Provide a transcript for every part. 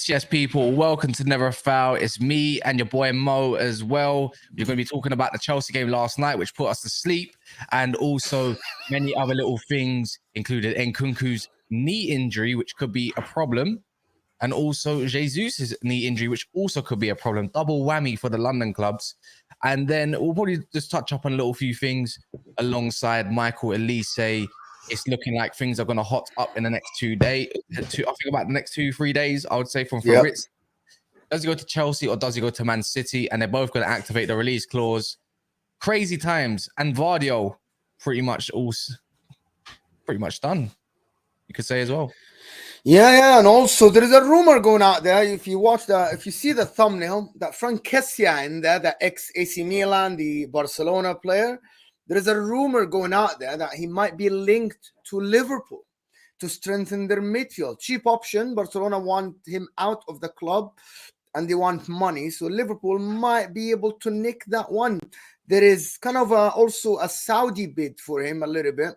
Yes, people. Welcome to Never a Foul. It's me and your boy Mo as well. We're going to be talking about the Chelsea game last night, which put us to sleep, and also many other little things, included Nkunku's knee injury, which could be a problem, and also Jesus' knee injury, which also could be a problem. Double whammy for the London clubs. And then we'll probably just touch up on a little few things alongside Michael Olise. It's looking like things are going to hot up in the next 2 days. I think about the next 2-3 days, I would say, from Fritz. Does he go to Chelsea or does he go to Man City? And they're both going to activate the release clause. Crazy times. And Vardio pretty much done, you could say as well. Yeah. And also there is a rumor going out there. If you see the thumbnail, that Frenk Kessier in there, the ex-AC Milan, the Barcelona player, there is a rumor going out there that he might be linked to Liverpool to strengthen their midfield. Cheap option. Barcelona want him out of the club and they want money. So Liverpool might be able to nick that one. There is kind of also a Saudi bid for him a little bit.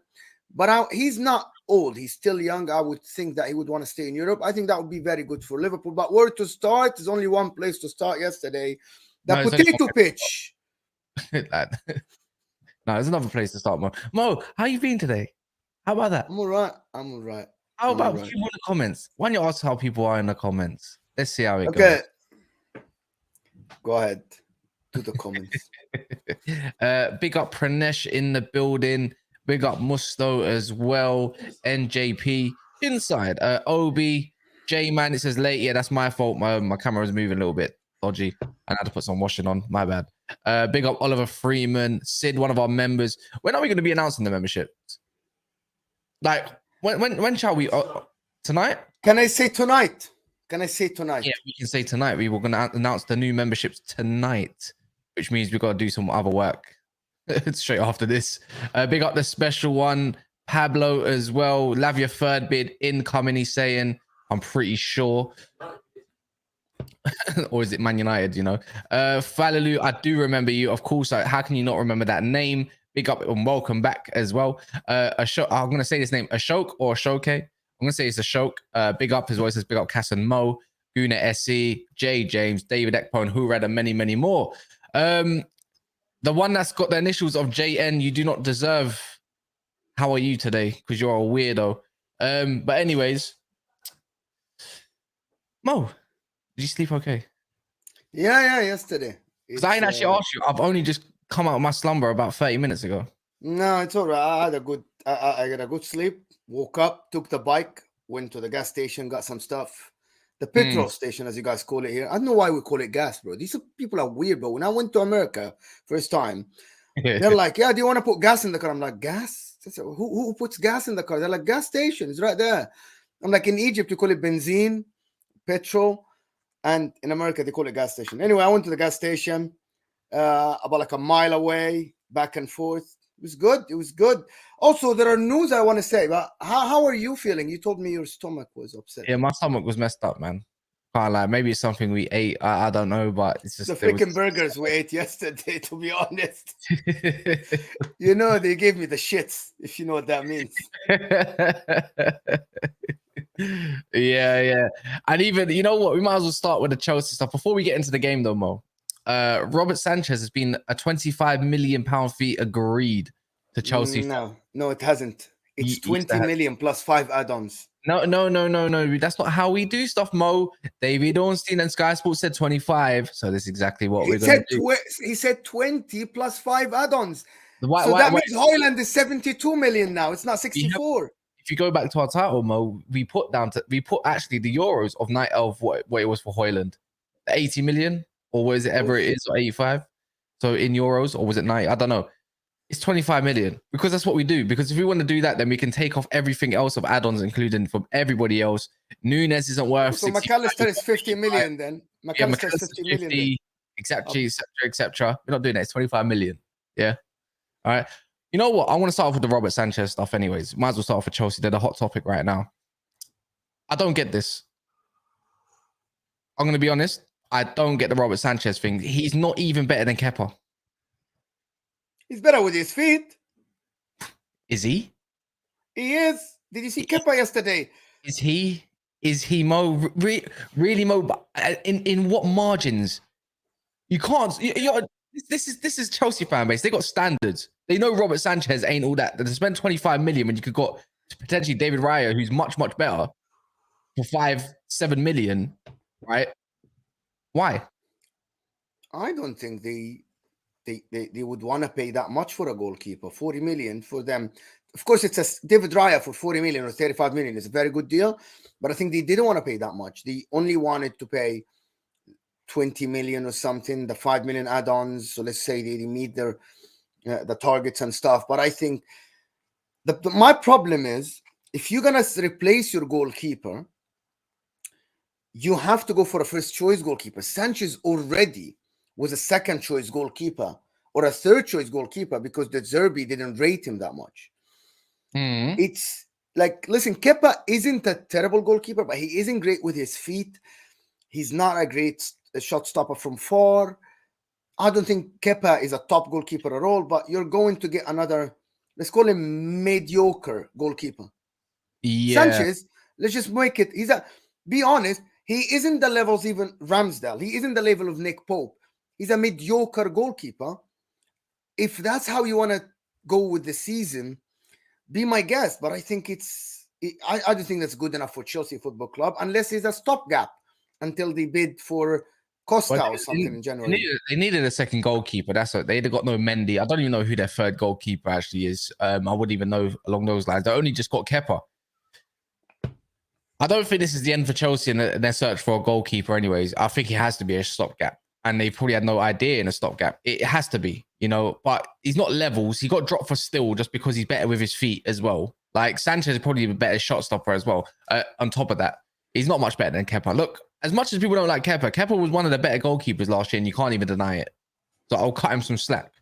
But he's not old. He's still young. I would think that he would want to stay in Europe. I think that would be very good for Liverpool. But where to start? There's only one place to start yesterday. The potato pitch. No, there's another place to start, Mo. Mo, how you been today? How about that? I'm all right. How about people in the comments? Why don't you ask how people are in the comments? Let's see how it goes. Okay. Go ahead. Do the comments. Big up Pranesh in the building. Big up Musto as well. NJP inside. Obi, J-Man, it says late. Yeah, that's my fault. My camera was moving a little bit dodgy. I had to put some washing on. My bad. Big up Oliver Freeman, Sid, one of our members. When are we going to be announcing the memberships? Like, when shall we? Tonight? Can I say tonight? Yeah, we can say tonight. We were going to announce the new memberships tonight, which means we've got to do some other work straight after this. Big up the special one, Pablo as well. Lavia third bid incoming, he's saying. I'm pretty sure. Or is it Man United, you know? Falalu, I do remember you. Of course, how can you not remember that name? Big up and welcome back as well. I'm going to say this name, Ashok or Ashoke. I'm going to say it's Ashok. Big up his voices. Big up Cass and Mo, Guna SE, Jay James, David Ekpo, and Hurad, and many, many more. The one that's got the initials of JN, you do not deserve. How are you today? Because you're a weirdo. But anyways, Mo, did you sleep okay? Yeah, yesterday. Because I didn't actually ask you. I've only just come out of my slumber about 30 minutes ago. No, it's all right. I had a good sleep. Woke up, took the bike, went to the gas station, got some stuff. The petrol station, as you guys call it here. I don't know why we call it gas, bro. These people are weird, bro. When I went to America first time, they're like, yeah, do you want to put gas in the car? I'm like, gas? Who puts gas in the car? They're like, gas station. It's right there. I'm like, in Egypt, you call it benzene, petrol. And in America, they call it gas station. Anyway, I went to the gas station about like a mile away, back and forth. It was good. Also, there are news I want to say. But how are you feeling? You told me your stomach was upset. Yeah, my stomach was messed up, man. Can't lie. Maybe it's something we ate. I don't know, but it's just the freaking burgers we ate yesterday, to be honest. You know, they gave me the shits, if you know what that means. Yeah. And even, you know what? We might as well start with the Chelsea stuff. Before we get into the game, though, Mo, Robert Sanchez has been a £25 million fee agreed to Chelsea. No, it hasn't. It's 20 million plus 5 add-ons. No. That's not how we do stuff, Mo. David Ornstein and Sky Sports said 25. So that's exactly what we're going to do. He said 20 plus 5 add-ons. That means Højlund is 72 million now. It's not 64. If you go back to our title, Mo, we put actually the euros of what it was for Højlund. 80 million, or was it ever it is, or 85? So in euros, or was it 90? I don't know. It's 25 million because that's what we do. Because if we want to do that, then we can take off everything else of add-ons, including from everybody else. Nunes isn't worth. So McAllister is 50 million then. McAllister is 50 million. Exactly, etc. We're not doing that. It's 25 million. Yeah. All right. You know what? I want to start off with the Robert Sanchez stuff anyways. Might as well start off with Chelsea. They're the hot topic right now. I don't get this. I'm going to be honest. I don't get the Robert Sanchez thing. He's not even better than Kepa. He's better with his feet. Is he? He is. Did you see Kepa yesterday? Is he? Is he, Mo? Really, Mo? In what margins? You can't. This is Chelsea fan base. They got standards. They know Robert Sanchez ain't all that. They spent 25 million when you could got potentially David Raya, who's much better, for 5-7 million, right? Why? I don't think they would want to pay that much for a goalkeeper. 40 million for them. Of course, it's a David Raya for 40 million or 35 million. It's a very good deal, but I think they didn't want to pay that much. They only wanted to pay 20 million or something, the 5 million add-ons. So let's say they meet their the targets and stuff. But I think my problem is, if you're gonna replace your goalkeeper, you have to go for a first choice goalkeeper. Sanchez already was a second choice goalkeeper or a third choice goalkeeper because the Zerbi didn't rate him that much. It's like, listen, Kepa isn't a terrible goalkeeper, but he isn't great with his feet. He's not a great shot stopper from far. I don't think Kepa is a top goalkeeper at all, but you're going to get another, let's call him mediocre goalkeeper. Yeah. Sanchez, let's just make it, be honest, he isn't the levels even Ramsdale. He isn't the level of Nick Pope. He's a mediocre goalkeeper. If that's how you want to go with the season, be my guest. But I think I don't think that's good enough for Chelsea Football Club, unless it's a stopgap until they bid for Costa or something in January. They needed a second goalkeeper. That's what they got. No Mendy. I don't even know who their third goalkeeper actually is. I wouldn't even know along those lines. They only just got Kepa. I don't think this is the end for Chelsea in their search for a goalkeeper. Anyways, I think it has to be a stopgap, and they probably had no idea in a stopgap. It has to be, But he's not levels. He got dropped for still just because he's better with his feet as well. Like Sanchez is probably a better shot stopper as well. On top of that, he's not much better than Kepa. Look, as much as people don't like Kepa was one of the better goalkeepers last year, and you can't even deny it. So I'll cut him some slack,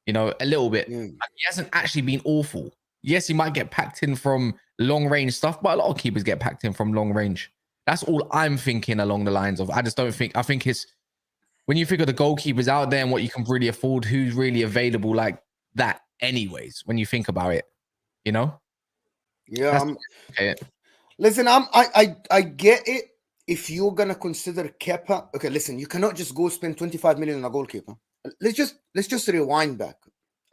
a little bit. He hasn't actually been awful. Yes, he might get packed in from long range stuff, but a lot of keepers get packed in from long range. That's all I'm thinking along the lines of. I think it's when you figure the goalkeepers out there and what you can really afford, who's really available like that anyways, when you think about it, Yeah. Okay. Listen, I get it. If you're gonna consider Kepa, okay, listen, you cannot just go spend 25 million on a goalkeeper. Let's just rewind back.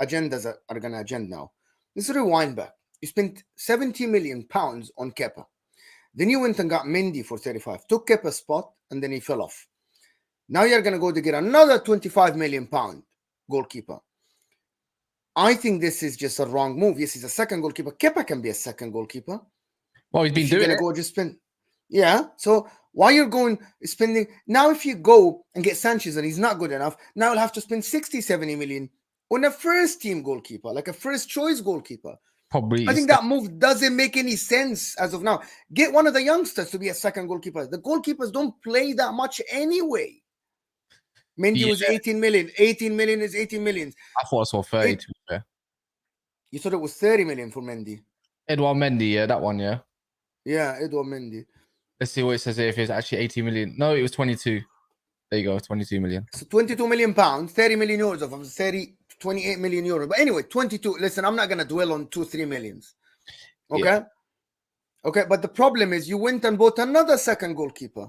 Agendas are gonna agenda now. Let's rewind back. You spent 70 million pounds on Kepa. Then you went and got Mendy for 35. Took Kepa's spot, and then he fell off. Now you're gonna go to get another 25 million pound goalkeeper. I think this is just a wrong move. Yes, he's a second goalkeeper. Kepa can be a second goalkeeper. Well, he's been doing it. Go just spend. Yeah. So why you're going spending now? If you go and get Sanchez and he's not good enough, now you'll have to spend 60-70 million on a first team goalkeeper, like a first choice goalkeeper. Probably. I think that move doesn't make any sense as of now. Get one of the youngsters to be a second goalkeeper. The goalkeepers don't play that much anyway. Mendy was 18 million. 18 million is 18 million. I thought I saw 30 to be fair. You thought it was 30 million for Mendy? Edouard Mendy, yeah, that one, yeah. Yeah, Edouard Mendy. Let's see what it says here, if it's actually 18 million. No, it was 22. There you go, 22 million. So 22 million pounds, 30 million euros of 28 million euros. But anyway, 22. Listen, I'm not going to dwell on 2-3 millions. Okay? Yeah. Okay, but the problem is you went and bought another second goalkeeper.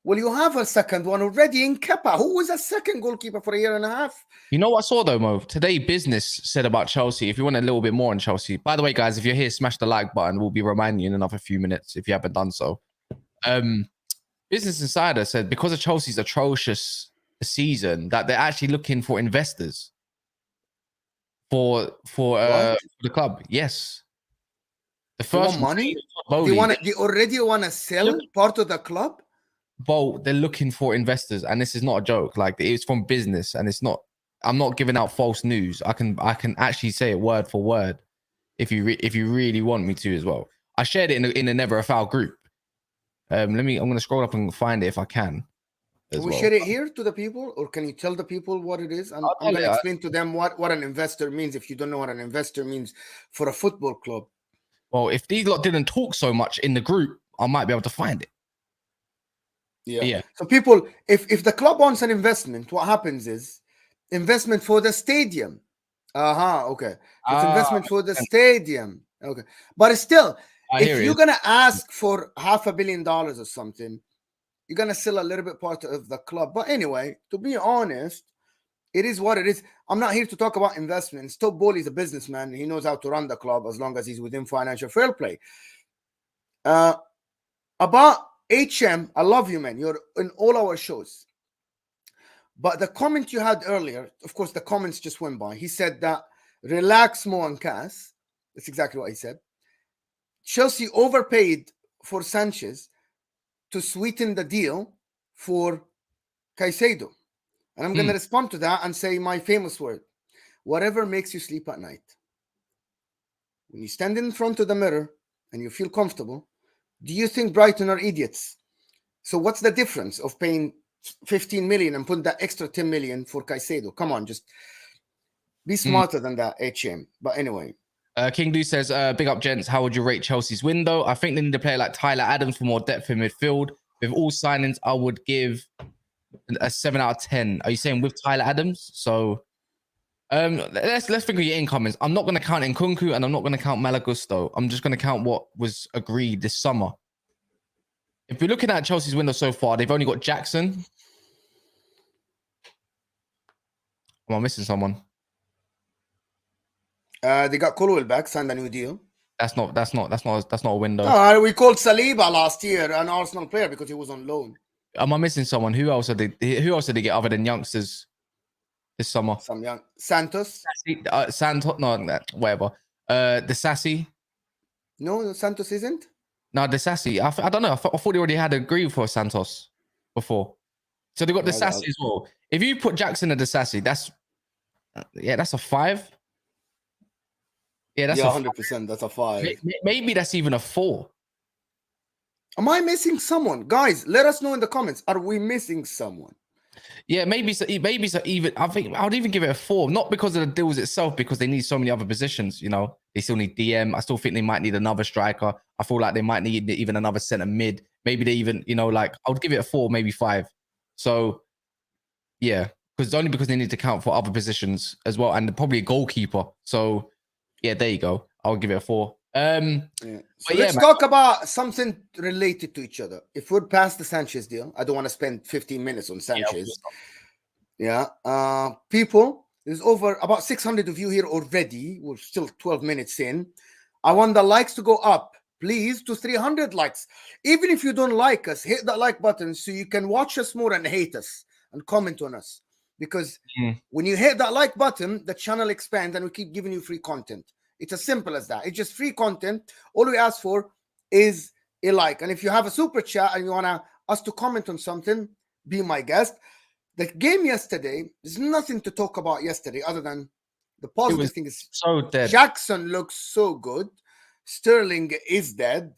Well, you have a second one already in Kepa. Who was a second goalkeeper for a year and a half? You know what I saw though, Mo? Today, Business said about Chelsea. If you want a little bit more on Chelsea, by the way, guys, if you're here, smash the like button. We'll be reminding you in another few minutes if you haven't done so. Business Insider said because of Chelsea's atrocious season that they're actually looking for investors for the club. Yes, the first money. They already want to sell part of the club. Well, they're looking for investors, and this is not a joke. Like, it's from Business, and it's not. I'm not giving out false news. I can actually say it word for word, if you really want me to as well. I shared it in the Never a Foul group. I'm going to scroll up and find it if I can. as Can we well. share it here to the people, or can you tell the people what it is? And I'll I'm tell going you. to explain to them what an investor means if you don't know what an investor means for a football club. Well, if these lot didn't talk so much in the group, I might be able to find it. Yeah. So people, if the club wants an investment, what happens is investment for the stadium. Okay. So it's investment for the stadium. Okay. But it's still, if you're going to ask for $500 million or something, you're going to sell a little bit part of the club. But anyway, to be honest, it is what it is. I'm not here to talk about investments. Top Bowley is a businessman. He knows how to run the club as long as he's within financial fair play. About HM, I love you, man. You're in all our shows. But the comment you had earlier, of course, the comments just went by. He said that relax, Mo and Cass. That's exactly what he said. Chelsea overpaid for Sanchez to sweeten the deal for Caicedo. And I'm going to respond to that and say my famous word. Whatever makes you sleep at night. When you stand in front of the mirror and you feel comfortable, do you think Brighton are idiots? So what's the difference of paying 15 million and putting that extra 10 million for Caicedo? Come on, just be smarter than that, HM. But anyway. King Lou says, big up, gents. How would you rate Chelsea's window? I think they need to play like Tyler Adams for more depth in midfield. With all signings, I would give a 7 out of 10. Are you saying with Tyler Adams? So let's think of your incomings. I'm not going to count Nkunku and I'm not going to count Malagusto. I'm just going to count what was agreed this summer. If we're looking at Chelsea's window so far, they've only got Jackson. Am I missing someone? They got Colwell back, signed a new deal. That's not a window. No, we called Saliba last year an Arsenal player because he was on loan. Am I missing someone? Who else did they get other than youngsters this summer? Some young Santos. Santos, no, whatever. The Sassy. No, Santos isn't. No, the Sassy. I don't know. I thought they already had agreed for Santos before. So they got the Sassy as well. If you put Jackson at the Sassy, that's a 5. Yeah, that's 100%. That's a 5. Maybe that's even a 4. Am I missing someone? Guys, let us know in the comments. Are we missing someone? Yeah, maybe so even I think I would even give it a 4, not because of the deals itself, because they need so many other positions. You know, they still need DM. I still think they might need another striker. I feel like they might need even another centre mid. Maybe they even, I would give it a 4, maybe 5. So yeah, because only because they need to count for other positions as well, and probably a goalkeeper. So yeah, there you go. I'll give it a 4. So let's talk about something related to each other. If we're past the Sanchez deal, I don't want to spend 15 minutes on Sanchez. People, there's over about 600 of you here already. We're still 12 minutes in. I want the likes to go up, please, to 300 likes. Even if you don't like us, hit that like button so you can watch us more and hate us and comment on us. Because when you hit that like button, the channel expands and we keep giving you free content. It's as simple as that. It's just free content. All we ask for is a like. And if you have a super chat and you want us to comment on something, be my guest. The game yesterday, there's nothing to talk about yesterday other than the positive thing is so dead. Jackson looks so good. Sterling is dead.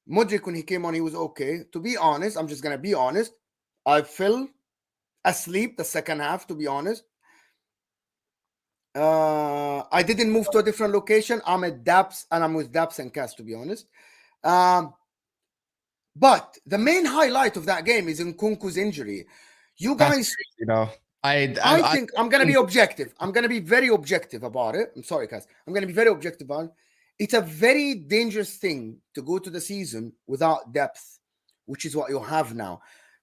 Modric, when he came on, he was okay. To be honest, I'm just going to be honest. I fell asleep the second half, to be honest. I didn't move to a different location. I'm at Daps and I'm with Daps and Cass, to be honest. But the main highlight of that game is Nkunku's injury. You guys, I think I'm going to be objective. I'm going to be very objective about it. I'm sorry, Cass. I'm going to be very objective about it. It's a very dangerous thing to go to the season without depth, which is what you have now.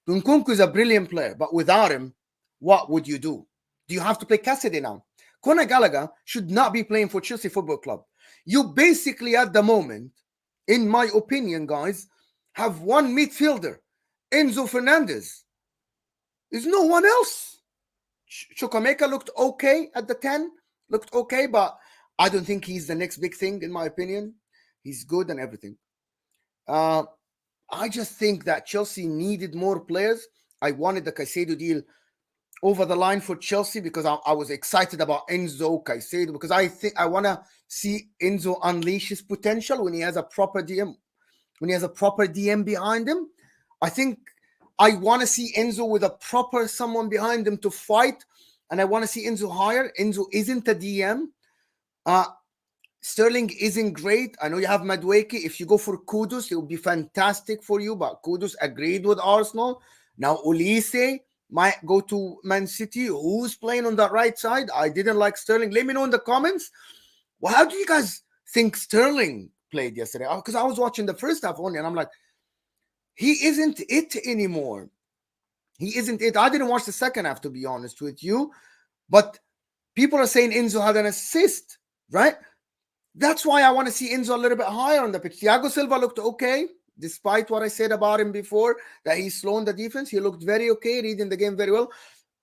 Nkunku is a brilliant player, but without him, what would you do? Do you have to play Kessier now? Conor Gallagher should not be playing for Chelsea Football Club. You basically, at the moment, in my opinion, guys, have one midfielder, Enzo Fernandez. There's no one else. Chukwuemeka looked okay at the 10, looked okay, but I don't think he's the next big thing, in my opinion. He's good and everything. I just think that Chelsea needed more players. I wanted the Caicedo deal over the line for Chelsea because I was excited about Enzo Caicedo, because I think I want to see Enzo unleash his potential when he has a proper DM, behind him. I think I want to see Enzo with a proper someone behind him to fight, and I want to see Enzo higher. Enzo isn't a DM. Sterling isn't great. I know you have Madueke. If you go for Kudus, it would be fantastic for you, but Kudus agreed with Arsenal. Now Olise might go to Man City. Who's playing on that right side? I didn't like Sterling. Let me know in the comments. Well, how do you guys think Sterling played yesterday? Because I was watching the first half only, and I'm like, he isn't it anymore. He isn't it. I didn't watch the second half, to be honest with you. But people are saying Enzo had an assist, right? That's why I want to see Enzo a little bit higher on the pitch. Thiago Silva looked okay, despite what I said about him before, that he's slow in the defense. He looked very okay, reading the game very well.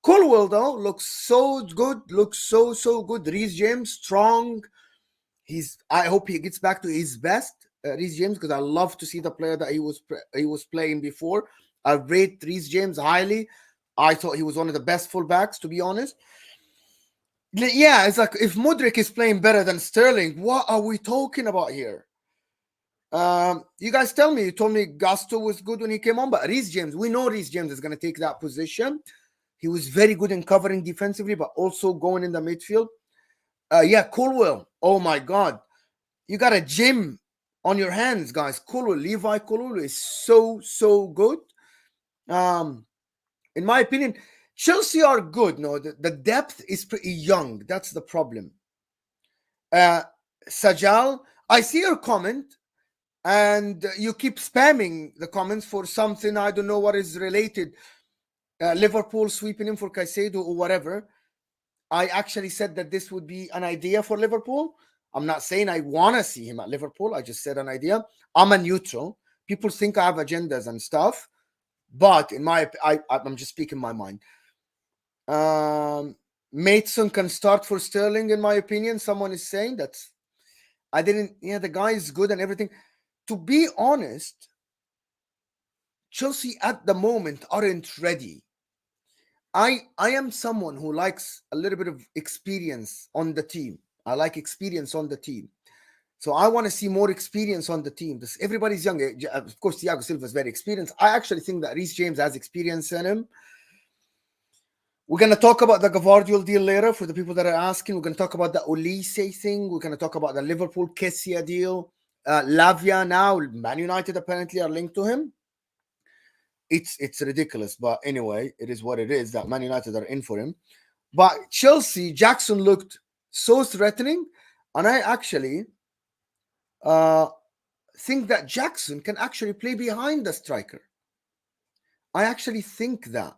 Colwell, though, looks so good. Looks so good. Reece James, strong. I hope he gets back to his best, Reece James, because I love to see the player that he was playing before. I rate Reece James highly. I thought he was one of the best fullbacks, to be honest. Yeah, it's like if Mudryk is playing better than Sterling, what are we talking about here? You guys tell me. You told me Gusto was good when he came on, but Reece James, we know Reece James is going to take that position. He was very good in covering defensively, but also going in the midfield. Yeah, Colwell. Oh my God. You got a gym on your hands, guys. Colwell, Levi Colwell is so good. In my opinion, Chelsea are good. No, the depth is pretty young. That's the problem. Sajal, I see your comment, and you keep spamming the comments for something. I don't know what is related. Liverpool sweeping him for Caicedo or whatever. I actually said that this would be an idea for Liverpool. I'm not saying I want to see him at Liverpool. I just said an idea. I'm a neutral. People think I have agendas and stuff, but I'm just speaking my mind. Mason can start for Sterling, in my opinion. Someone is saying that. The guy is good and everything. To be honest, Chelsea at the moment aren't ready. I am someone who likes a little bit of experience on the team. I like experience on the team. So I want to see more experience on the team. Everybody's young. Of course, Thiago Silva is very experienced. I actually think that Reece James has experience in him. We're going to talk about the Gavardiol deal later for the people that are asking. We're going to talk about the Olise thing. We're going to talk about the Liverpool Kessier deal. Lavia now, Man United apparently are linked to him. It's ridiculous, but anyway, it is what it is that Man United are in for him. But Chelsea, Jackson looked so threatening, and I actually think that Jackson can actually play behind the striker. I actually think that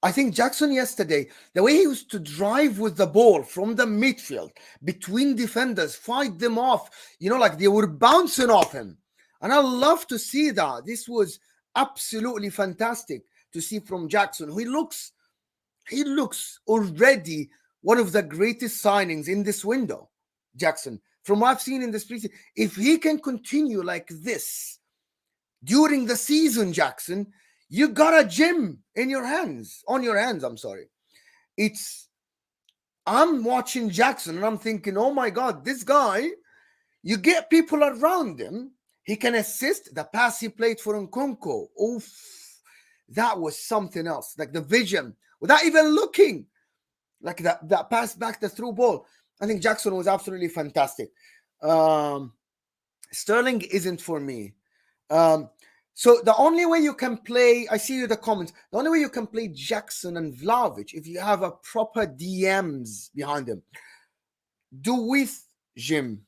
I think Jackson yesterday, the way he used to drive with the ball from the midfield between defenders, fight them off, like they were bouncing off him. And I love to see that. This was absolutely fantastic to see from Jackson. He looks already one of the greatest signings in this window, Jackson. From what I've seen in this preseason, if he can continue like this during the season, Jackson, you got a gem on your hands. I'm sorry. I'm watching Jackson and I'm thinking, oh my God, this guy, you get people around him. He can assist. The pass he played for Nkunku. Oof, that was something else. Like the vision, without even looking, like that pass back, the through ball. I think Jackson was absolutely fantastic. Sterling isn't for me. So the only way you can play, I see the comments, the only way you can play Jackson and Vlahovic if you have a proper DMs behind him. Do with Jim,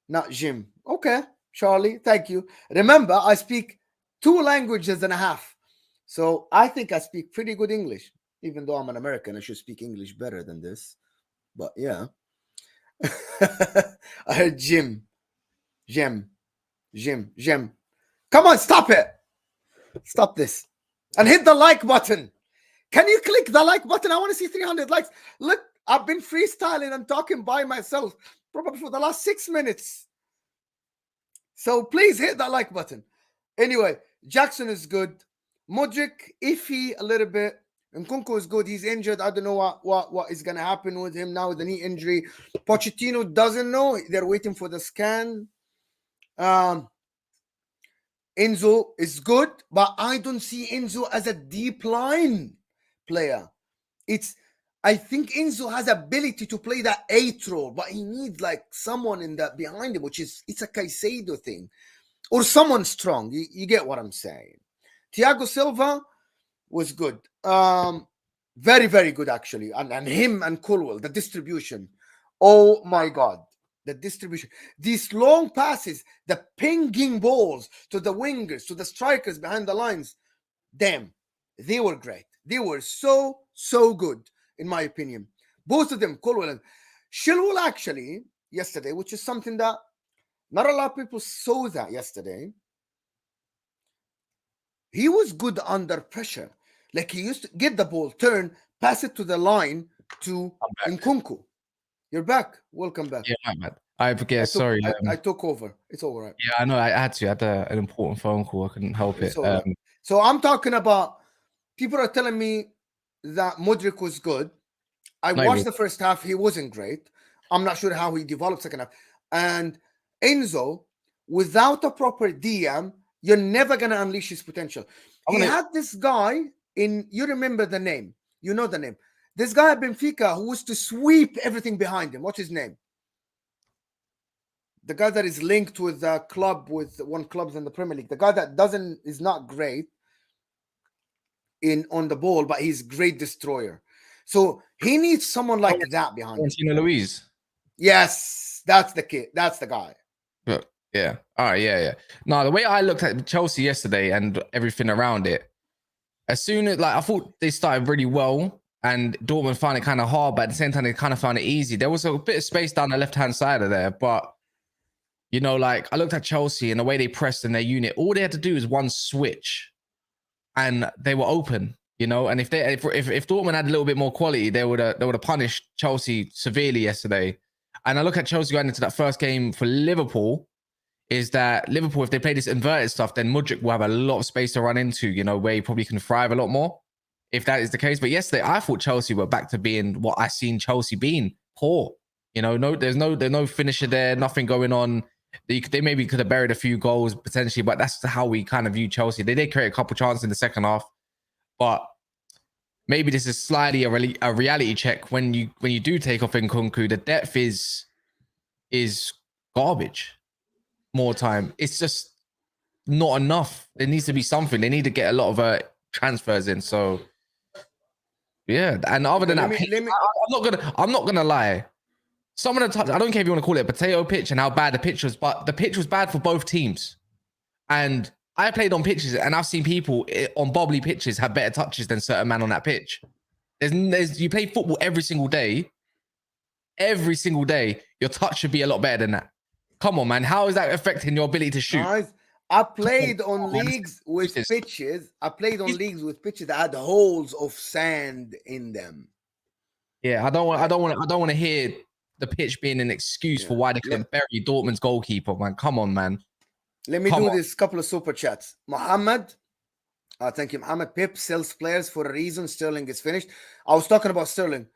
not Jim. Okay, Charlie, thank you. Remember, I speak 2 languages and a half. So I think I speak pretty good English. Even though I'm an American, I should speak English better than this. But yeah. I heard Jim. Come on, stop it. Stop this. And hit the like button. Can you click the like button? I want to see 300 likes. Look, I've been freestyling and talking by myself probably for the last 6 minutes. So please hit that like button. Anyway, Jackson is good. Mudryk, iffy a little bit. Nkunku is good. He's injured. I don't know what is going to happen with him now with the knee injury. Pochettino doesn't know. They're waiting for the scan. Enzo is good, but I don't see Enzo as a deep line player. I think Enzo has ability to play that 8 role, but he needs like someone in that behind him, it's a Caicedo thing, or someone strong. You get what I'm saying. Thiago Silva was good, very very good actually, and him and Colwell, the distribution. Oh my God, the distribution, these long passes, the pinging balls to the wingers, to the strikers behind the lines. Damn, they were great. They were so good, in my opinion. Both of them, Colwell and Chilwell, actually, yesterday, which is something that not a lot of people saw that yesterday. He was good under pressure. Like, he used to get the ball, turn, pass it to the line to Nkunku. You're back. Welcome back. Yeah, my bad. I forget. Sorry. I took over. It's all right. Yeah, I know. I had to. I had an important phone call. I couldn't help it. Right. So I'm talking about, people are telling me that Modric was good. I watched the first half. He wasn't great. I'm not sure how he developed second half. And Enzo, without a proper DM, you're never going to unleash his potential. He had this guy you remember the name. You know the name. This guy at Benfica who was to sweep everything behind him. What's his name? The guy that is linked with the club, with one club in the Premier League. The guy that is not great on the ball, but he's great destroyer. So he needs someone like that behind him. Luis. Yes, that's the kid. That's the guy. Yeah. All right. Yeah. No, the way I looked at Chelsea yesterday and everything around it, as soon as I thought they started really well, and Dortmund found it kind of hard, but at the same time they kind of found it easy. There was a bit of space down the left-hand side of there, but I looked at Chelsea and the way they pressed in their unit. All they had to do is one switch, and they were open. And if Dortmund had a little bit more quality, they would have punished Chelsea severely yesterday. And I look at Chelsea going into that first game for Liverpool. Is that Liverpool, if they play this inverted stuff, then Modric will have a lot of space to run into, where he probably can thrive a lot more, if that is the case. But yesterday, I thought Chelsea were back to being what I seen Chelsea being, poor. There's no finisher there, nothing going on. They maybe could have buried a few goals potentially, but that's how we kind of view Chelsea. They did create a couple chances in the second half, but maybe this is slightly a reality check. When you do take off Nkunku, the depth is garbage. More time, it's just not enough. There needs to be something. They need to get a lot of transfers in. So yeah, and other than that, I'm not gonna lie. Some of the touch, I don't care if you want to call it a potato pitch and how bad the pitch was, but the pitch was bad for both teams. And I played on pitches, and I've seen people on bobbly pitches have better touches than certain man on that pitch. You play football every single day. Every single day, your touch should be a lot better than that. Come on, man. How is that affecting your ability to shoot? Guys, I played on leagues with pitches. I played on leagues with pitches that had holes of sand in them. Yeah, I don't want to hear the pitch being an excuse for why they couldn't bury Dortmund's goalkeeper, man. Come on, man. Let me do this couple of super chats. Mohammed, thank you, Mohammed. Pep sells players for a reason. Sterling is finished. I was talking about Sterling.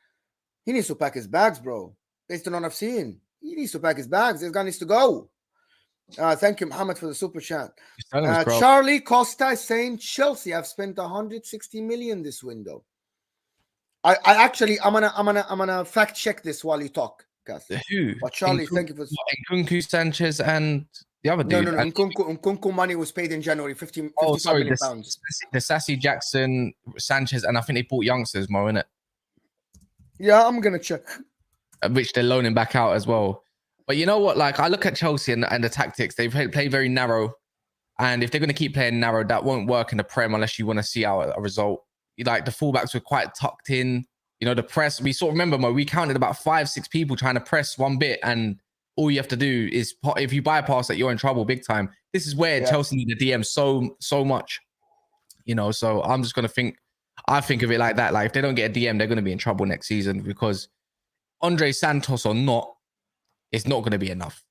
He needs to pack his bags, bro. Based on what I've seen. He needs to pack his bags. This guy needs to go. Thank you, Mohammed, for the super chat. Charlie Costa is saying Chelsea have spent 160 million this window. I'm gonna fact check this while you talk, Cass. Who? But Charlie, thank you for Nkunku, Sanchez, and the other dude. No. Nkunku money was paid in January. 55 million pounds. The Sassy, Jackson, Sanchez, and I think they bought youngsters more, innit? Yeah, I'm gonna check. Which they're loaning back out as well. But you know what? Like, I look at Chelsea and the tactics. They play very narrow. And if they're going to keep playing narrow, that won't work in the Prem unless you want to see out a result. Like, the fullbacks were quite tucked in. The press, we sort of remember, Mo, we counted about 5-6 people trying to press one bit. And all you have to do is, if you bypass that, you're in trouble big time. This is where Chelsea need the DM so much. So I'm just going to I think of it like that. Like, if they don't get a DM, they're going to be in trouble next season, because Andre Santos or not, it's not going to be enough.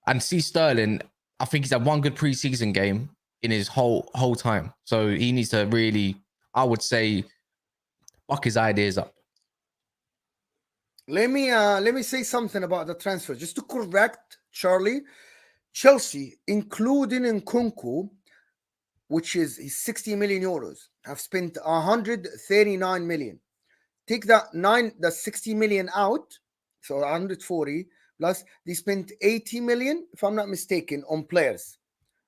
And see Sterling, I think he's had one good preseason game in his whole time. So he needs to really, I would say, fuck his ideas up. Let me say something about the transfer. Just to correct Charlie, Chelsea, including Nkunku, which is 60 million euros, have spent 139 million. Take the 60 million out, so 140 plus they spent 80 million, if I'm not mistaken, on players.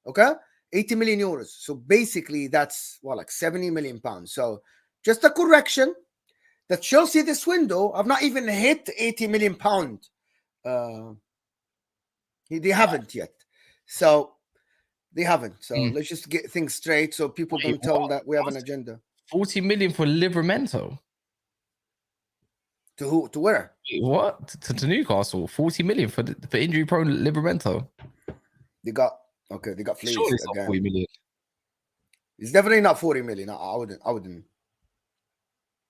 Okay, 80 million euros. So basically, that's like 70 million pounds. So just a correction. That Chelsea this window have not even hit 80 million pound. They haven't yet. So they haven't. So let's just get things straight so people don't tell that we have an agenda. 40 million for Livramento. To who? To where? What? To Newcastle. 40 million for injury prone Livramento. They got fleeced Surely it's not 40 million. It's definitely not 40 million. I wouldn't.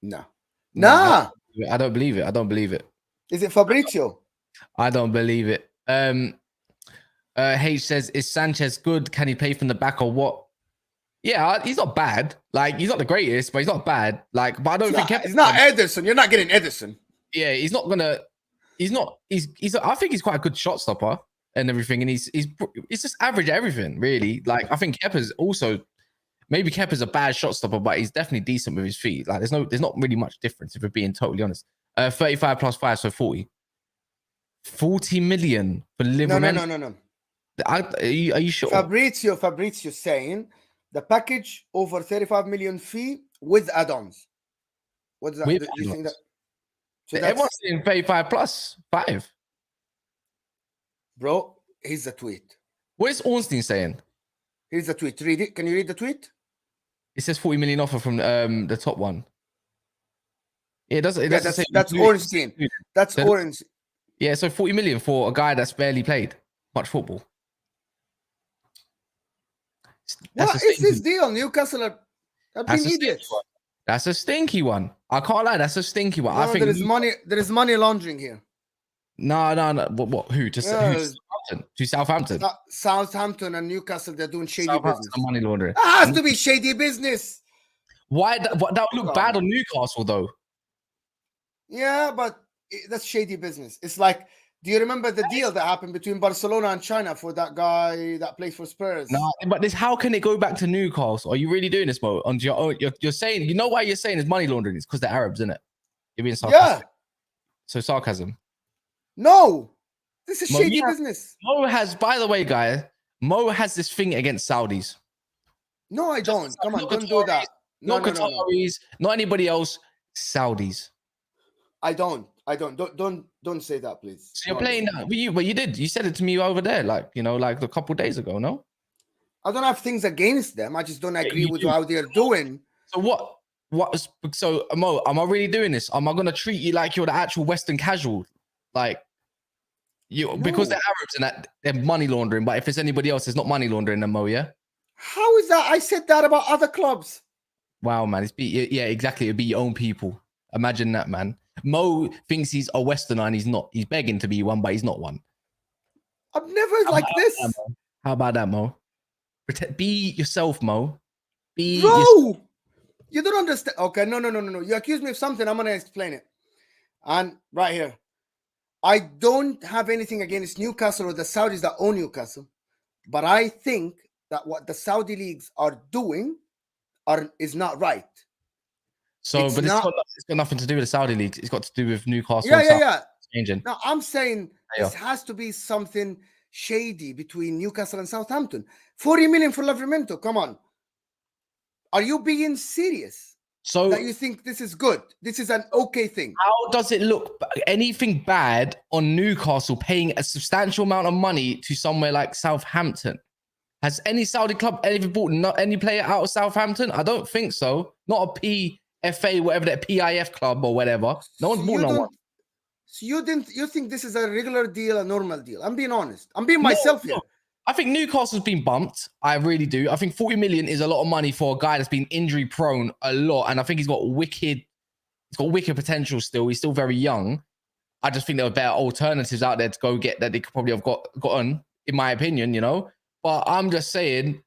No. Nah. I don't believe it. Is it Fabrizio? I don't believe it. H says, is Sanchez good? Can he play from the back or what? Yeah, he's not bad. Like, he's not the greatest, but he's not bad. Like, but I don't think he's not Ederson. You're not getting Ederson. Yeah, he's not gonna. He's not. He's. I think he's quite a good shot stopper and everything, and he's just average at everything, really. Like, I think Kepa's also. Maybe Kepa's a bad shot stopper, but he's definitely decent with his feet. Like, there's not really much difference if we're being totally honest. 35 plus 5, so 40. 40 million for Livramento. No. Are you sure? Fabrizio saying the package over 35 million fee with add-ons. What's that? Do you think that? So everyone's saying 35 plus 5. Bro, here's the tweet. What is Ornstein saying? Here's the tweet. Read it. Can you read the tweet? It says 40 million offer from the top one. It doesn't. That's Ornstein. That's Ornstein. Yeah, so 40 million for a guy that's barely played much football. What is this deal? Newcastle are being idiots. That's a stinky one. I can't lie. That's a stinky one. No, I think there is money. There is money laundering here. No. What? Who? Just Southampton. Southampton and Newcastle. They're doing shady business. Money laundering. It has to be shady business. Why? That would look bad on Newcastle, though. Yeah, but that's shady business. It's like, do you remember the deal that happened between Barcelona and China for that guy that plays for Spurs? No, but how can it go back to Newcastle? Are you really doing this, Mo? On your own, you're saying, you know why you're saying it's money laundering? It's because they're Arabs, isn't it? You're being sarcastic. Yeah. So sarcasm. No, this is shady business. Mo has, by the way, guys, Mo has this thing against Saudis. No, I don't. Come on, don't do that. No Qataris, not anybody else. Saudis. I don't. Don't say that, please. So you're playing that, but you did. You said it to me over there, like a couple of days ago. No, I don't have things against them. I just don't agree with how they're doing. So what? So Mo, am I really doing this? Am I gonna treat you like you're the actual Western casual, like you? Because they're Arabs and that they're money laundering. But if it's anybody else, it's not money laundering. Then Mo, yeah. How is that? I said that about other clubs. Wow, man. Yeah, exactly. It'd be your own people. Imagine that, man. Mo thinks he's a Westerner and he's not. He's begging to be one, but he's not one. I'm never like this. How about that, Mo? Be yourself, Mo. Bro, you don't understand. Okay, no. You accuse me of something. I'm going to explain it. And right here, I don't have anything against Newcastle or the Saudis that own Newcastle. But I think that what the Saudi leagues are doing is not right. So, it's got nothing to do with the Saudi leagues. It's got to do with Newcastle. Yeah. Changing. No, I'm saying this has to be something shady between Newcastle and Southampton. 40 million for Livramento. Come on. Are you being serious? So that you think this is good? This is an okay thing. How does it look? Anything bad on Newcastle paying a substantial amount of money to somewhere like Southampton? Has any Saudi club ever bought any player out of Southampton? I don't think so. Not a PFA, whatever that PIF club or whatever. No one's bought no one. So you think this is a regular deal, a normal deal? I'm being honest. I'm being myself here. I think Newcastle's been bumped. I really do. I think 40 million is a lot of money for a guy that's been injury prone a lot. And I think he's got wicked potential still. He's still very young. I just think there are better alternatives out there to go get that they could probably have gotten, in my opinion, But I'm just saying,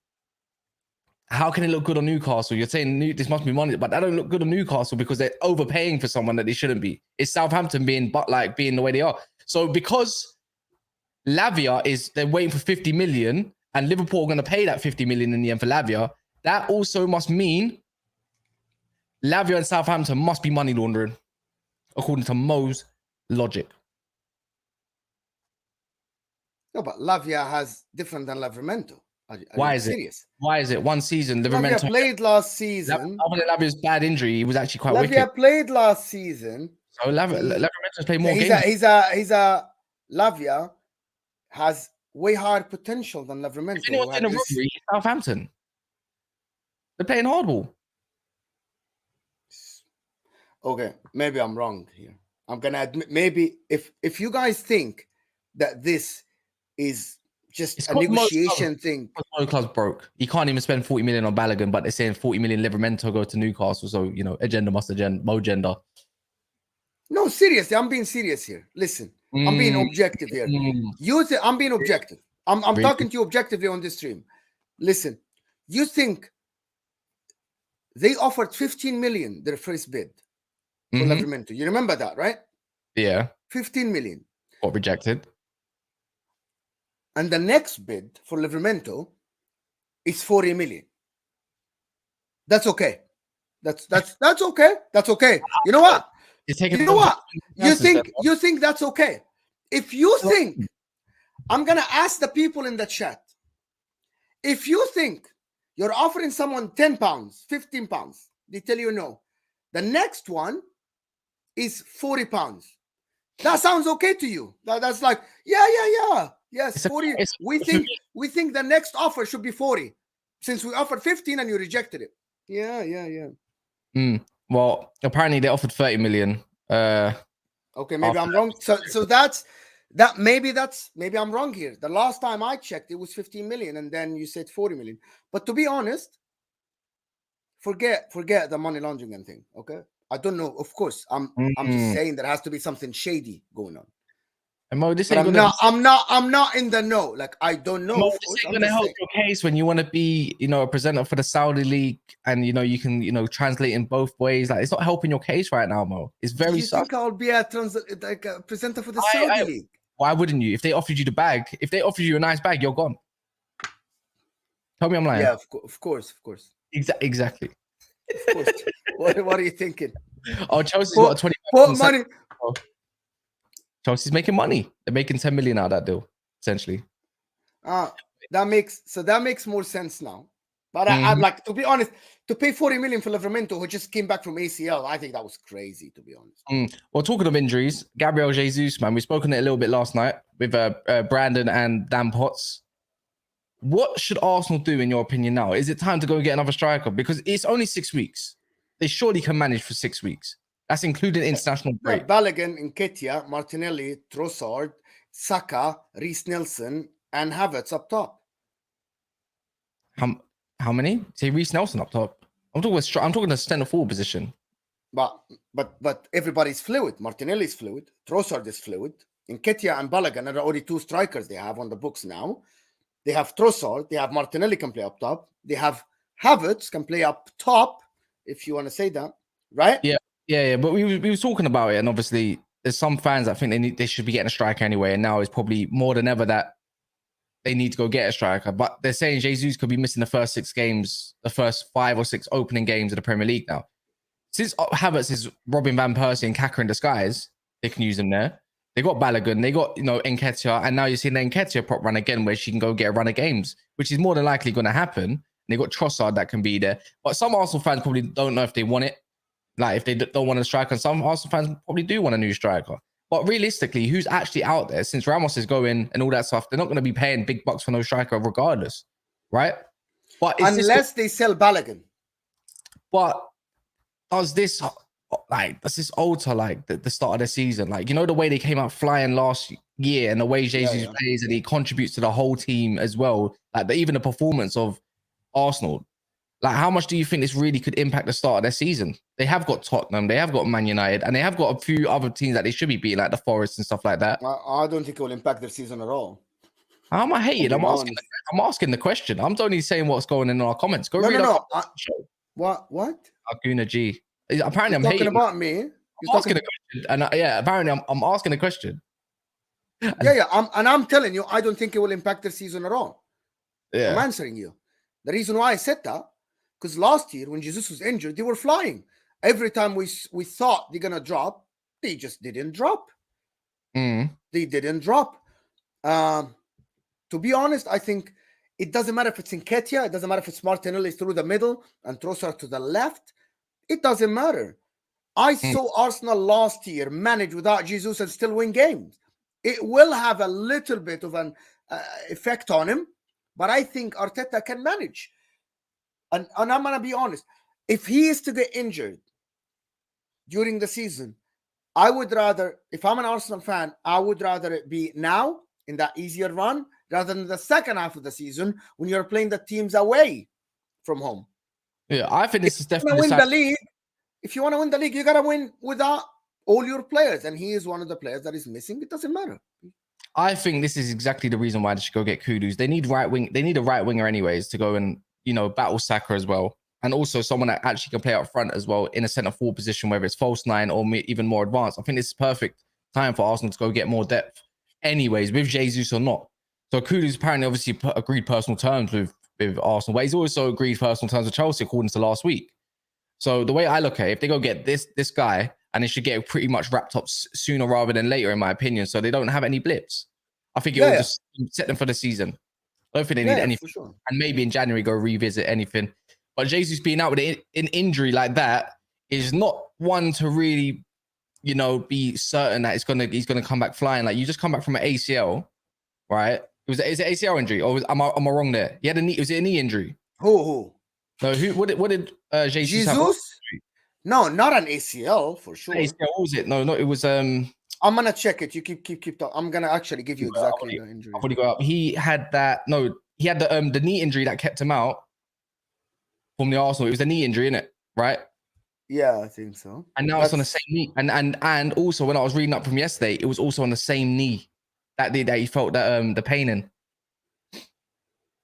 how can it look good on Newcastle? You're saying this must be money, but that don't look good on Newcastle because they're overpaying for someone that they shouldn't be. It's Southampton being the way they are. So because Lavia they're waiting for 50 million and Liverpool are going to pay that 50 million in the end for Lavia, that also must mean Lavia and Southampton must be money laundering, according to Mo's logic. No, but Lavia has different than Livramento. Why you is serious? Why is it? One season, Lavia Livramento played last season. Other than Lavia's bad injury, he was actually quite Lavia wicked. played last season. So Livramento's played more he's games. He's a Lavia has way higher potential than Livramento. If anyone's in a robbery, Southampton. They're playing hardball. Okay, maybe I'm wrong here. I'm gonna admit, maybe if you guys think that this is just a negotiation thing. Most clubs broke. You can't even spend 40 million on Balogun, but they're saying 40 million Livramento go to Newcastle. So, you know, agenda must agenda, Mo agenda. No, seriously, I'm being serious here. Listen, I'm being objective here. I'm being objective. I'm really? Talking to you objectively on this stream. Listen, you think they offered 15 million their first bid for Livramento. You remember that, right? Yeah. 15 million. Got rejected. And the next bid for Livramento is 40 million. That's okay. That's okay. That's okay. You know what? You know what? You think that's okay. If you think, I'm gonna ask the people in the chat. If you think you're offering someone 10 pounds, 15 pounds, they tell you no. The next one is 40 pounds. That sounds okay to you. That's like, yeah. Yes, 40. We think the next offer should be 40. Since we offered 15 and you rejected it. Yeah. Well, apparently they offered 30 million. Okay, maybe I'm wrong. So maybe I'm wrong here. The last time I checked, it was 15 million, and then you said 40 million. But to be honest, forget the money laundering and thing. Okay, I don't know. Of course, I'm just saying there has to be something shady going on. And Mo, this but ain't I'm not in the know. Like, I don't know. Mo, this ain't gonna help your case when you want to be, you know, a presenter for the Saudi League, and you know you can, you know, translate in both ways. Like, it's not helping your case right now, Mo. It's very. You think I'll be a presenter for the Saudi League? Why wouldn't you? If they offered you the bag, if they offered you a nice bag, you're gone. Tell me I'm lying. Yeah, of course. Exactly. Of course. What are you thinking? Oh, Chelsea's got a 20. What money? Chelsea's making money. They're making 10 million out of that deal, essentially. That makes more sense now. But I'm like, to be honest, to pay 40 million for Livramento, who just came back from ACL, I think that was crazy, to be honest. Well, talking of injuries, Gabriel Jesus, man, we spoke on it a little bit last night with Brandon and Dan Potts. What should Arsenal do, in your opinion, now? Is it time to go get another striker? Because it's only 6 weeks. They surely can manage for 6 weeks. That's including international break. Balogun, Nketiah, Martinelli, Trossard, Saka, Reece Nelson, and Havertz up top. How many? Say Reece Nelson up top. I'm talking the centre forward position. But everybody's fluid. Martinelli's fluid. Trossard is fluid. Nketiah and Balogun are already 2 strikers they have on the books now. They have Trossard. They have Martinelli can play up top. They have Havertz can play up top, if you want to say that, right? Yeah. But we were talking about it, and obviously there's some fans that think they should be getting a striker anyway, and now it's probably more than ever that they need to go get a striker. But they're saying Jesus could be missing the first 6 games, the first 5 or 6 opening games of the Premier League now. Since Havertz is Robin van Persie and Kaka in disguise, they can use him there. They got Balogun, they got, you know, Nketiah, and now you're seeing the Nketiah prop run again, where she can go get a run of games, which is more than likely going to happen. And they got Trossard that can be there. But some Arsenal fans probably don't know if they want it. Like, if they don't want a striker, and some Arsenal fans probably do want a new striker. But realistically, who's actually out there? Since Ramos is going and all that stuff, they're not going to be paying big bucks for no striker regardless, right? But unless they sell Balogun. But does this alter like the start of the season? Like, you know, the way they came out flying last year and the way Jesus plays and he contributes to the whole team as well. Like, even the performance of Arsenal. Like, how much do you think this really could impact the start of their season? They have got Tottenham, they have got Man United, and they have got a few other teams that they should be beating, like the Forest and stuff like that. I don't think it will impact their season at all. How am I hating? I'm asking the question. I'm only saying what's going in our comments. Go read our show. What? Aguna G. Apparently, I'm talking hating. About me. I'm asking a question, and apparently, I'm asking a question. I'm telling you, I don't think it will impact their season at all. I'm answering you. The reason why I said that Because last year, when Jesus was injured, they were flying. Every time we thought they're gonna drop, they just didn't drop. They didn't drop. To be honest, I think it doesn't matter if it's Nketiah, it doesn't matter if it's Martinelli through the middle and Trossard to the left. It doesn't matter. I saw Arsenal last year manage without Jesus and still win games. It will have a little bit of an effect on him, but I think Arteta can manage. And I'm going to be honest. If he is to get injured during the season, I would rather, if I'm an Arsenal fan, I would rather it be now in that easier run rather than the second half of the season when you're playing the teams away from home. Yeah, I think this is definitely If you want to win the league, you got to win without all your players. And he is one of the players that is missing. It doesn't matter. I think this is exactly the reason why they should go get Kudus. They need They need a right winger anyways to go and, battle Saka as well. And also someone that actually can play up front as well in a centre forward position, whether it's false nine or even more advanced. I think this is perfect time for Arsenal to go get more depth anyways, with Jesus or not. So Kudus apparently obviously agreed personal terms with Arsenal, but he's also agreed personal terms with Chelsea according to last week. So the way I look at it, if they go get this guy, and they should get it pretty much wrapped up sooner rather than later, in my opinion, so they don't have any blips. I think it will just set them for the season. I don't think they need anything. Sure. And maybe in January go revisit anything. But Jesus being out with an injury like that is not one to really, be certain that he's gonna come back flying. Like, you just come back from an ACL, right? Is it ACL injury, or am I wrong there? He had a knee. Was it a knee injury? Who? No, what did Jesus have? No, not an ACL for sure. ACL, what was it? No, it was I'm gonna check it. You keep talking. I'm gonna actually give you exactly the injury. I've already got up. He had that. No, he had the knee injury that kept him out from the Arsenal. It was the knee injury, innit? Right? Yeah, I think so. And now it's on the same knee. And also when I was reading up from yesterday, it was also on the same knee that he felt that the pain in.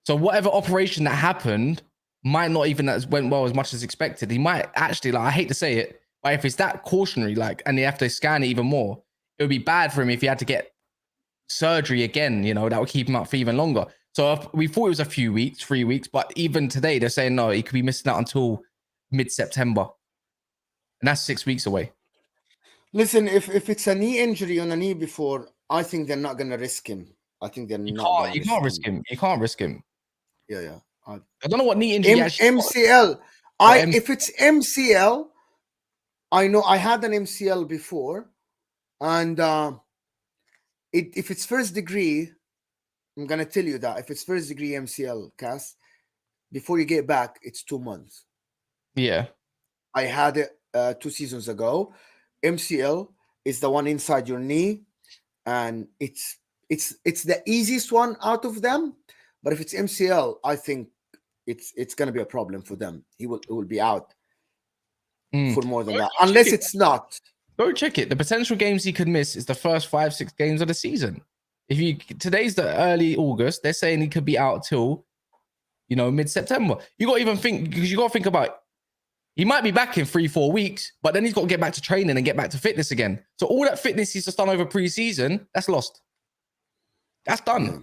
So whatever operation that happened might not even went well as much as expected. He might actually, like, I hate to say it, but if it's that cautionary, like, and they have to scan it even more, it would be bad for him if he had to get surgery again, that would keep him out for even longer. So we thought it was a few weeks, 3 weeks, but even today they're saying, no, he could be missing out until mid-September. And that's 6 weeks away. Listen, if it's a knee injury on a knee before, I think they're not going to risk him. I think they're not. You can't risk him. You can't risk him. Yeah. I don't know what knee injury MCL. If it's MCL, I know I had an MCL before, and if it's first degree, I'm gonna tell you that if it's first degree MCL, Cass, before you get back, it's 2 months. Yeah, I had it 2 seasons ago. MCL is the one inside your knee, and it's the easiest one out of them. But if it's MCL, I think it's going to be a problem for them. It will be out for more than that, unless it's not. Go check it. The potential games he could miss is the first 5-6 games of the season. Today's the early August, they're saying he could be out till mid-September. You got to even think, because you got to think about, he might be back in 3-4 weeks, but then he's got to get back to training and get back to fitness again. So all that fitness he's just done over pre-season, that's lost. That's done. Yeah.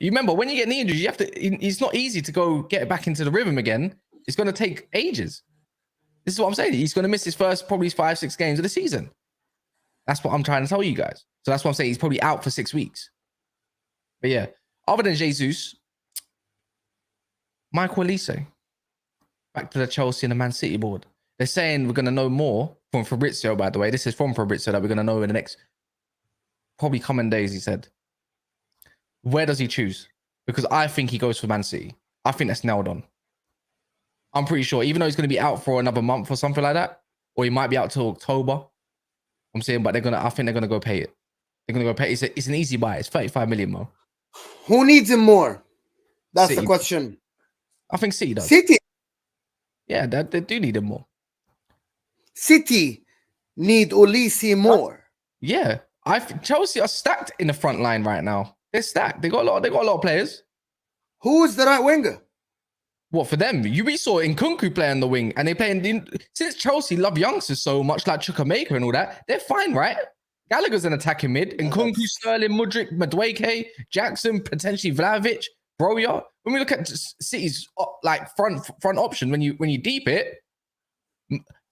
You remember when you get knee injuries, it's not easy to go get back into the rhythm again. It's going to take ages. This is what I'm saying. He's going to miss his first probably 5-6 games of the season. That's what I'm trying to tell you guys. So that's what I'm saying. He's probably out for 6 weeks. But yeah, other than Jesus, Michael Olise, back to the Chelsea and the Man City board. They're saying we're going to know more from Fabrizio, by the way. This is from Fabrizio that we're going to know in the next probably coming days, he said. Where does he choose? Because I think he goes for Man City. I think that's nailed on. I'm pretty sure, even though he's going to be out for another month or something like that, or he might be out till October. I'm saying, but I think they're going to go pay it. They're going to go pay it. It's an easy buy. It's 35 million, Mo. Who needs him more? That's City. The question. I think City does. City. Yeah, they do need him more. City need Olise more. Yeah. Chelsea are stacked in the front line right now. They're stacked. They got a lot of players. Who's the right winger? What for them? We saw Nkunku play on the wing, and they playing since Chelsea love youngsters so much, like Chukwuemeka and all that. They're fine, right? Gallagher's an attacking mid. Nkunku, Sterling, Mudryk, Madueke, Jackson, potentially Vlahovic. bro. Yeah, when we look at City's like front option, when you deep it,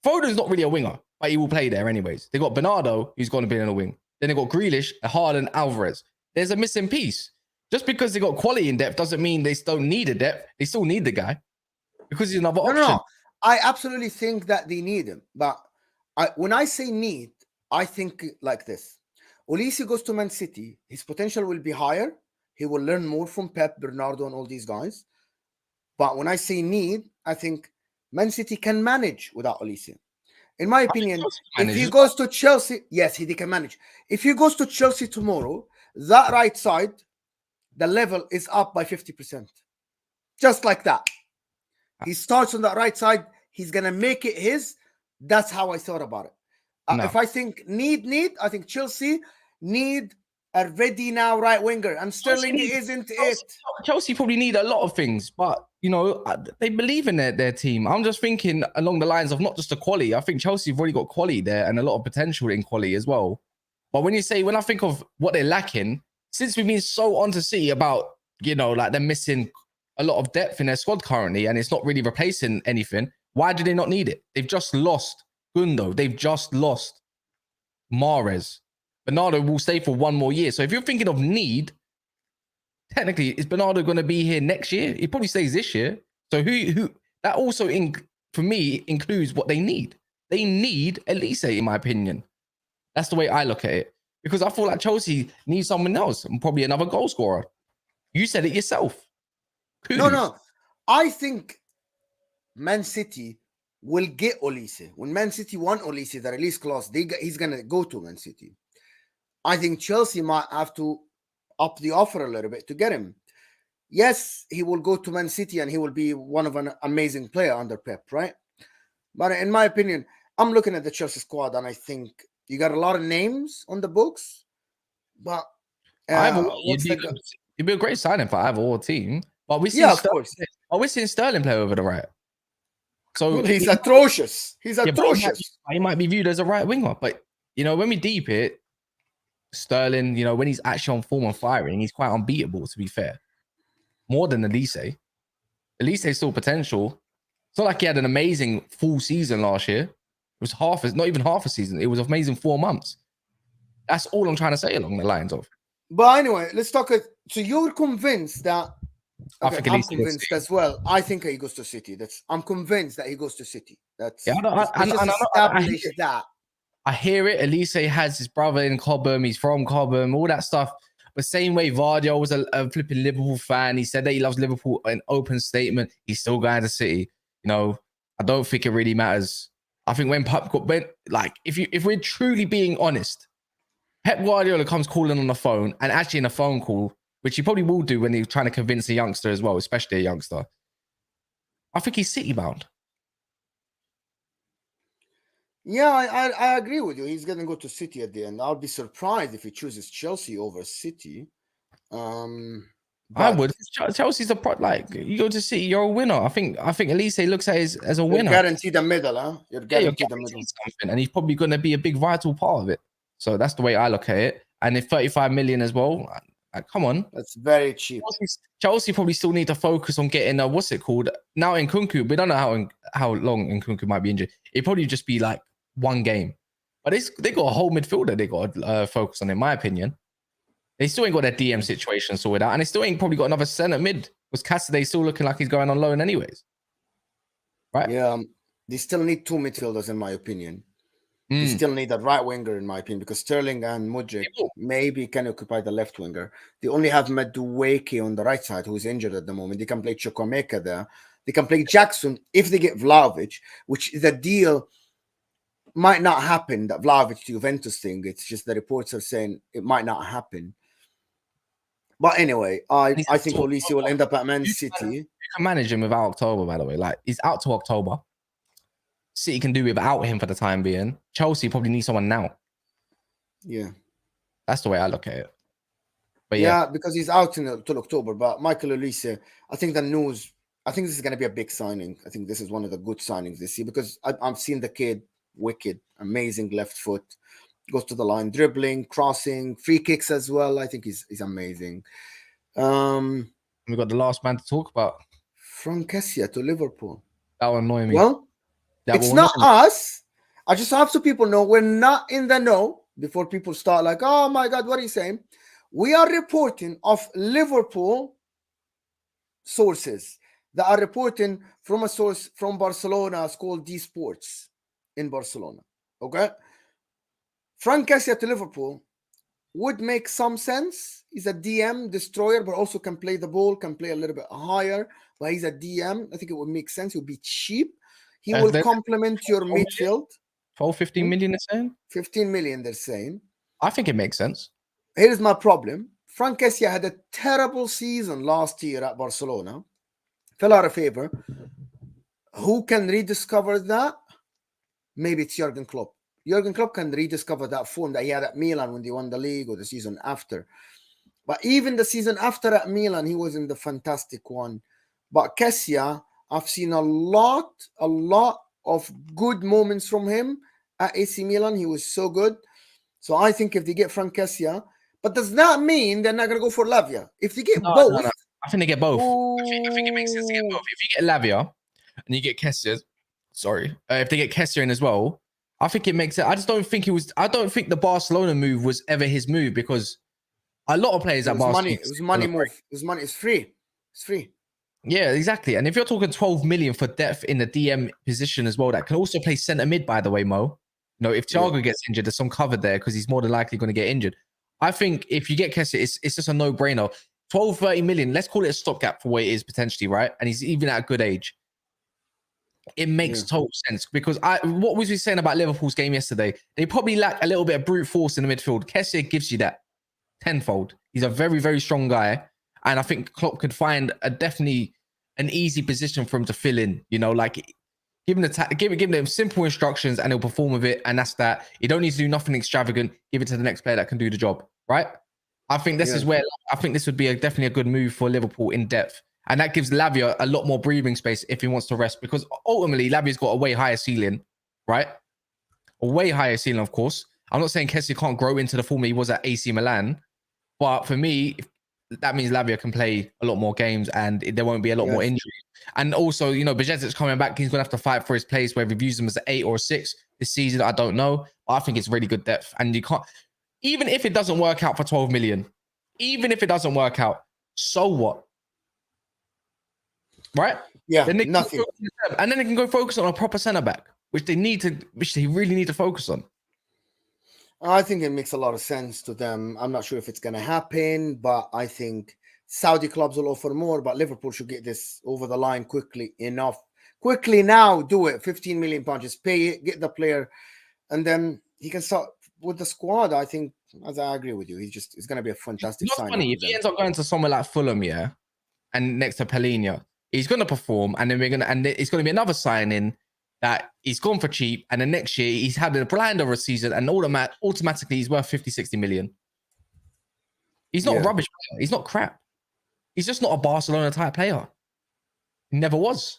Foden's not really a winger, but he will play there anyways. They got Bernardo, who's going to be in a wing. Then they got Grealish, Haaland, Alvarez. There's a missing piece. Just because they got quality in depth doesn't mean they don't need a depth. They still need the guy because he's another option. No. I absolutely think that they need him. But when I say need, I think like this. Olise goes to Man City. His potential will be higher. He will learn more from Pep, Bernardo, and all these guys. But when I say need, I think Man City can manage without Olise. In my opinion, if he goes to Chelsea, yes, he can manage. If he goes to Chelsea tomorrow, that right side, the level is up by 50%. Just like that. He starts on that right side. He's going to make it his. That's how I thought about it. If I think need, I think Chelsea need a ready now right winger. And Sterling isn't it. Chelsea probably need a lot of things, but, you know, they believe in their team. I'm just thinking along the lines of not just the quality. I think Chelsea have already got quality there and a lot of potential in quality as well. But when I think of what they're lacking, since we've been so on to see about, you know, like they're missing a lot of depth in their squad currently and it's not really replacing anything, why do they not need it? They've just lost Gundo. They've just lost Mahrez. Bernardo will stay for one more year. So if you're thinking of need, technically, is Bernardo going to be here next year? He probably stays this year. So who that also, for me, includes what they need. They need Olise, in my opinion. That's the way I look at it. Because I feel like Chelsea needs someone else and probably another goal scorer. You said it yourself. Kudos. No. I think Man City will get Olise. When Man City want Olise, the release clause, he's going to go to Man City. I think Chelsea might have to up the offer a little bit to get him. Yes, he will go to Man City and he will be one of an amazing player under Pep, right? But in my opinion, I'm looking at the Chelsea squad and I think you got a lot of names on the books, but it'd be a great signing for either or team. But we see of course. We're seeing Sterling play over the right. So he's atrocious. He's atrocious. He might be viewed as a right winger, but you know, when we deep it, Sterling, you know, when he's actually on form and firing, he's quite unbeatable, to be fair. More than Olise. Olise's still potential. It's not like he had an amazing full season last year. It was not even half a season. It was an amazing 4 months. That's all I'm trying to say along the lines of. But anyway, let's talk. So you're convinced that I'm convinced as well. I think he goes to City. I'm convinced that he goes to City. That's that. I hear it. Olise has his brother in Cobham. He's from Cobham. All that stuff. But same way Vardy was a flipping Liverpool fan. He said that he loves Liverpool. An open statement. He's still going to City. You know, I don't think it really matters. I think if we're truly being honest, Pep Guardiola comes calling on the phone and actually in a phone call, which he probably will do when he's trying to convince a youngster as well, especially a youngster. I think he's City bound. Yeah, I agree with you. He's going to go to City at the end. I'll be surprised if he chooses Chelsea over City. I would. Chelsea's you go to City, you're a winner. I think Olise looks at it as a winner. You're guaranteed the middle, huh? You're guaranteed the middle. Something, and he's probably going to be a big vital part of it. So that's the way I look at it. And if 35 million as well, come on. That's very cheap. Chelsea probably still need to focus on getting what's it called? Now Nkunku, we don't know how long Nkunku might be injured. It'd probably just be like one game. But they got a whole midfielder they got to focus on, in my opinion. They still ain't got their DM situation sorted out. And they still ain't probably got another centre mid. Because Kessier still looking like he's going on loan anyways. Right? Yeah. They still need two midfielders, in my opinion. They still need a right winger, in my opinion, because Sterling and Mudryk maybe can occupy the left winger. They only have Madueke on the right side, who's injured at the moment. They can play Chukwuemeka there. They can play Jackson if they get Vlahovic, which is a deal might not happen, that Vlahovic to Juventus thing. It's just the reports are saying it might not happen. But anyway, I think Olise will end up at Man City. You can manage him without October, by the way. Like, he's out to October. City can do without him for the time being. Chelsea probably needs someone now. Yeah. That's the way I look at it. But yeah, because he's out until October. But Michael Olise, I think this is going to be a big signing. I think this is one of the good signings this year because I've seen the kid, wicked, amazing left foot, goes to the line, dribbling, crossing, free kicks as well. I think he's amazing. We got the last man to talk about. Frenk Kessier to Liverpool. That will annoy me. Well, it's not us. I just have to people know we're not in the know before people start like, oh my God, what are you saying? We are reporting of Liverpool sources that are reporting from a source from Barcelona. It's called D Sports in Barcelona. Okay. Frenk Kessier to Liverpool would make some sense. He's a DM destroyer, but also can play the ball, can play a little bit higher. But he's a DM. I think it would make sense. He would be cheap. He will complement your midfield. 12, 15 million, they're saying? 15 million, they're saying. I think it makes sense. Here's my problem. Frenk Kessier had a terrible season last year at Barcelona. Fell out of favor. Who can rediscover that? Maybe it's Jurgen Klopp. Jurgen Klopp can rediscover that form that he had at Milan when they won the league or the season after. But even the season after at Milan, he was in the fantastic one. But Kessier, I've seen a lot of good moments from him at AC Milan. He was so good. So I think if they get Frenk Kessier, but does that mean they're not going to go for Lavia? If they get both. No. I think they get both. I think it makes sense to get both. If you get Lavia and you get Kessier, if they get Kessier in as well, I think it makes sense. I just don't think I don't think the Barcelona move was ever his move because a lot of players at Barcelona. It was money move. It was money. It's free. It's free. Yeah, exactly. And if you're talking 12 million for depth in the DM position as well, that can also play centre mid, by the way, Mo. You know, if Thiago gets injured, there's some cover there because he's more than likely going to get injured. I think if you get Kessier, it's just a no-brainer. 12, 30 million, let's call it a stopgap for what it is potentially, right? And he's even at a good age. It makes total sense because what was we saying about Liverpool's game yesterday? They probably lack a little bit of brute force in the midfield. Kessier gives you that tenfold. He's a very, very strong guy. And I think Klopp could find definitely an easy position for him to fill in, you know, like give him simple instructions and he'll perform with it. And that's that. You don't need to do nothing extravagant. Give it to the next player that can do the job, right? I think this is where I think this would be definitely a good move for Liverpool in depth. And that gives Lavia a lot more breathing space if he wants to rest because ultimately Lavia's got a way higher ceiling, right? A way higher ceiling, of course. I'm not saying Kessier can't grow into the form he was at AC Milan, but for me, that means Lavia can play a lot more games and there won't be a lot more injuries. And also, you know, Bajetic's coming back. He's going to have to fight for his place, whether he views him as an 8 or a 6 this season. I don't know. But I think it's really good depth. And you can't, even if it doesn't work out for 12 million, even if it doesn't work out, so what? Right? Yeah, then nothing. And then they can go focus on a proper centre back, which they really need to focus on. I think it makes a lot of sense to them. I'm not sure if it's going to happen, but I think Saudi clubs will offer more, but Liverpool should get this over the line quickly enough. Quickly now, do it. 15 million pounds, just pay it, get the player, and then he can start with the squad. I think, as I agree with you, it's going to be a fantastic signing. Funny, if he ends up going to somewhere like Fulham, and next to Palhinha, he's going to perform, and then it's going to be another signing that he's gone for cheap, and then next year he's had a blind over a season, and automatically he's worth 50, 60 million. He's not a rubbish player. He's not crap. He's just not a Barcelona type player. He never was.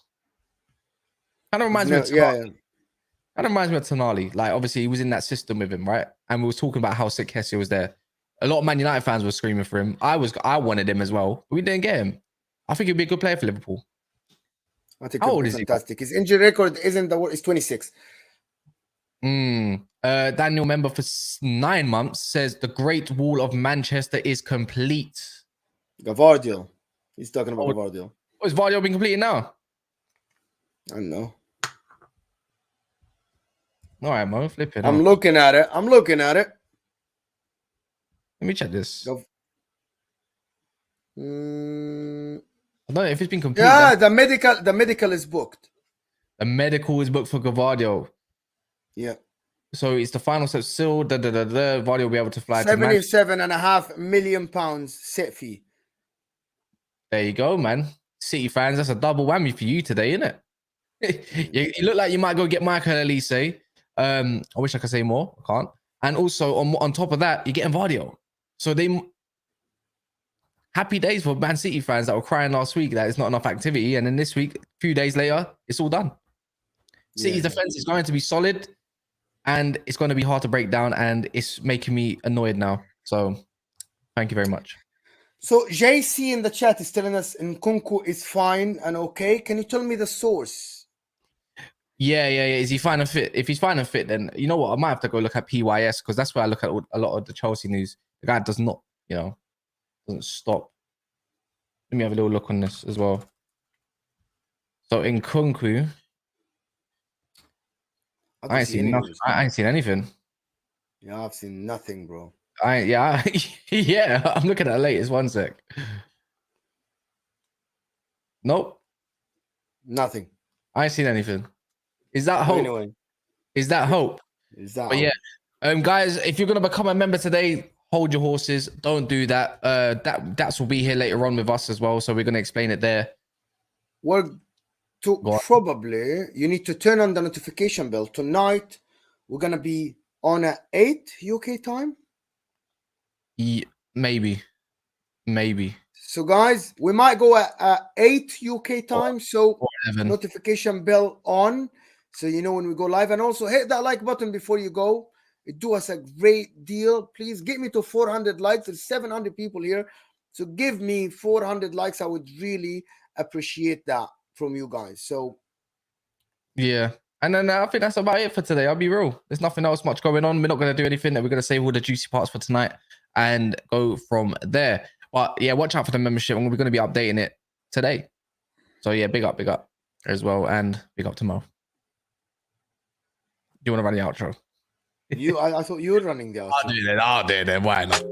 Kind of reminds me of Tonali. Kind of reminds me of Tonali. Like, obviously, he was in that system with him, right? And we were talking about how sick Kessier was there. A lot of Man United fans were screaming for him. I wanted him as well. But we didn't get him. I think he'd be a good player for Liverpool. I think how old is fantastic. His injury record isn't the word. It's 26. Daniel, member for 9 months, says the Great Wall of Manchester is complete. Gavardio. He's talking about Gavardio. Oh, is Vardio been completed now? I don't know. All right, Mo, flip it. I'm looking at it. Let me check this. I don't know if it's been completed. Yeah, the medical is booked. The medical is booked for Gavardio. Yeah. So it's the final step still. Vardy will be able to fly. £77.5 million set fee. There you go, man. City fans, that's a double whammy for you today, isn't it? you look like you might go get Michael Olise. I wish I could say more. I can't. And also on top of that, you're getting Vardy. So happy days for Man City fans that were crying last week that it's not enough activity. And then this week, a few days later, it's all done. City's defense is going to be solid and it's going to be hard to break down. And it's making me annoyed now. So thank you very much. So JC in the chat is telling us Nkunku is fine and okay. Can you tell me the source? Yeah. Is he fine and fit? If he's fine and fit, then you know what? I might have to go look at PYS because that's where I look at a lot of the Chelsea news. The guy does not, doesn't stop. Let me have a little look on this as well. So Nkunku, I ain't seen nothing. I ain't seen anything. Yeah, I've seen nothing, bro. Yeah, I'm looking at the latest. 1 sec. Nope. Nothing. I ain't seen anything. Is that hope? Anyway. Is that hope? Is that but hope? Yeah. Guys, if you're gonna become a member today, hold your horses. Don't do that. Daps will be here later on with us as well. So we're gonna explain it there. Well, probably you need to turn on the notification bell. Tonight, we're gonna be on at 8 UK time. Maybe. So guys, we might go at 8 UK time. So notification bell on, so you know when we go live. And also hit that like button before you go. It do us a great deal. Please get me to 400 likes. There's 700 people here, so give me 400 likes. I would really appreciate that from you guys. So yeah. And then I think that's about it for today. I'll be real. There's nothing else much going on. We're not going to do anything. We're going to save all the juicy parts for tonight and go from there. But yeah, watch out for the membership. And we're going to be updating it today. So yeah, big up as well. And big up to Mo. Do you want to run the outro? I thought you were running the outro. I'll do that. Why not?